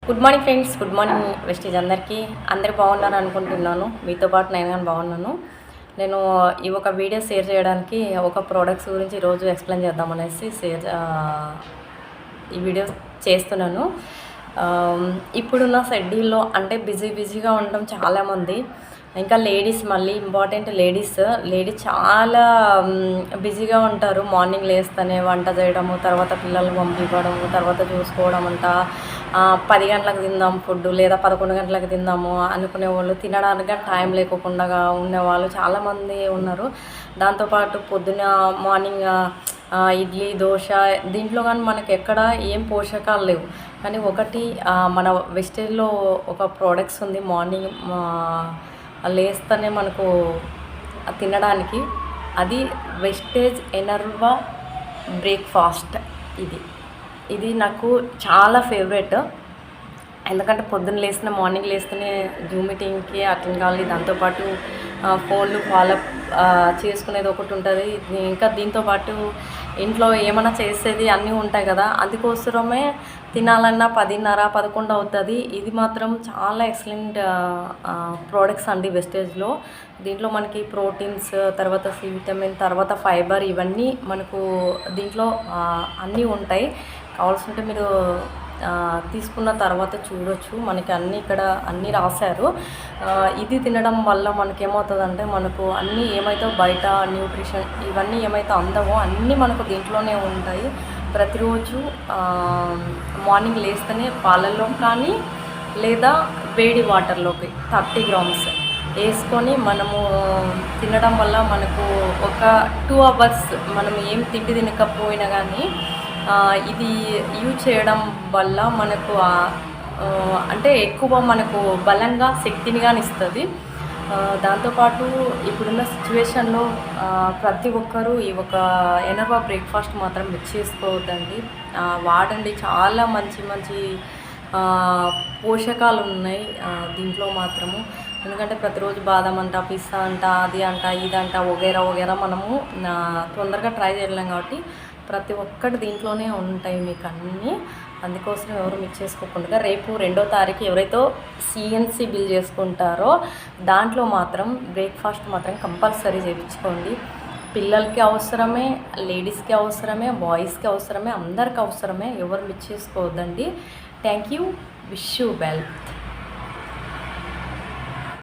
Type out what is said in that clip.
Good morning friends, good morning వెస్టేజ్ అందరు బాగున్నారు అనుకుంటున్నాను. మీతో పాటు నేను కానీ బాగున్నాను. నేను ఈ ఒక వీడియో షేర్ చేయడానికి ఒక ప్రోడక్ట్స్ గురించి ఈరోజు ఎక్స్ప్లెయిన్ చేద్దామనేసి ఈ వీడియో చేస్తున్నాను. ఇప్పుడున్న షెడ్యూల్లో అంటే బిజీగా ఉండడం చాలామంది, ఇంకా లేడీస్ మళ్ళీ ఇంపార్టెంట్ లేడీస్ చాలా బిజీగా ఉంటారు. మార్నింగ్ లేస్తేనే వంట చేయడము, తర్వాత పిల్లల్ని పంపించడము, తర్వాత చూసుకోవడం అంట. 10 గంటలకు తిందాం ఫుడ్ లేదా 11 గంటలకు తిందాము అనుకునే వాళ్ళు, తినడానికి టైం లేకుండా ఉండేవాళ్ళు చాలామంది ఉన్నారు. దాంతోపాటు పొద్దున మార్నింగ్ ఇడ్లీ దోశ దీంట్లో కానీ మనకి ఎక్కడ ఏం పోషకాలు లేవు. కానీ ఒకటి మన వెస్టేజ్లో ఒక ప్రోడక్ట్స్ ఉంది. మార్నింగ్ లేస్తేనే మనకు తినడానికి, అది వెస్టేజ్ ఎనర్వా బ్రేక్ఫాస్ట్. ఇది నాకు చాలా ఫేవరెట్. ఎందుకంటే పొద్దున్న మార్నింగ్ లేస్తేనే జూమ్ మీటింగ్కి అటెండ్ కావాలి. దాంతోపాటు ఫోన్లు ఫాలో చేసుకునేది ఒకటి ఉంటుంది. ఇంకా దీంతోపాటు ఇంట్లో ఏమైనా చేసేది అన్నీ ఉంటాయి కదా, అందుకోసమే తినాలన్నా 10:30-11 అవుతుంది. ఇది మాత్రం చాలా ఎక్సలెంట్ ప్రోడక్ట్స్ అండి వెస్టేజ్లో. దీంట్లో మనకి ప్రోటీన్స్, తర్వాత సి విటమిన్, తర్వాత ఫైబర్, ఇవన్నీ మనకు దీంట్లో అన్నీ ఉంటాయి. కావాల్సింటే మీరు తీసుకున్న తర్వాత చూడొచ్చు. మనకి ఇక్కడ అన్నీ రాశారు. ఇది తినడం వల్ల మనకేమవుతుందంటే, మనకు అన్నీ ఏమైతే బయట న్యూట్రిషన్ ఇవన్నీ ఏమైతే అందవో అన్నీ మనకు దీంట్లోనే ఉంటాయి. ప్రతిరోజు మార్నింగ్ లేస్తేనే పాలల్లో కానీ లేదా వేడి వాటర్లోకి 30 గ్రామ్స్ వేసుకొని మనము తినడం వల్ల మనకు ఒక 2 అవర్స్ మనం ఏం తిండి తినకపోయినా కానీ ఇది యూజ్ చేయడం వల్ల మనకు అంటే ఎక్కువ మనకు బలంగా శక్తిని కానీ ఇస్తుంది. దాంతోపాటు ఇప్పుడున్న సిచ్యువేషన్లో ప్రతి ఒక్కరూ ఈ ఒక ఎనర్వా బ్రేక్ఫాస్ట్ మాత్రం మిస్ చేసుకోవద్దండి. వాడండి. చాలా మంచి పోషకాలు ఉన్నాయి దీంట్లో మాత్రము. ఎందుకంటే ప్రతిరోజు బాదం అంట, పిస్తా అంట, అది అంట, ఇదంట, వగేరా మనము తొందరగా ట్రై చేయలేం. కాబట్టి ప్రతి ఒక్కటి దీంట్లోనే ఉంటాయి మీకు అన్నీ. అందుకోసం ఎవరు మిక్స్ చేసుకోకుండా, రేపు 2వ తారీఖు ఎవరైతే CNC బిల్ చేసుకుంటారో దాంట్లో మాత్రం బ్రేక్ఫాస్ట్ మాత్రం కంపల్సరీ చేయించుకోండి. పిల్లలకి అవసరమే, లేడీస్కి అవసరమే, బాయ్స్కి అవసరమే, అందరికి అవసరమే. ఎవరు మిక్స్ చేసుకోవద్దండి. Thank you. Wish you well.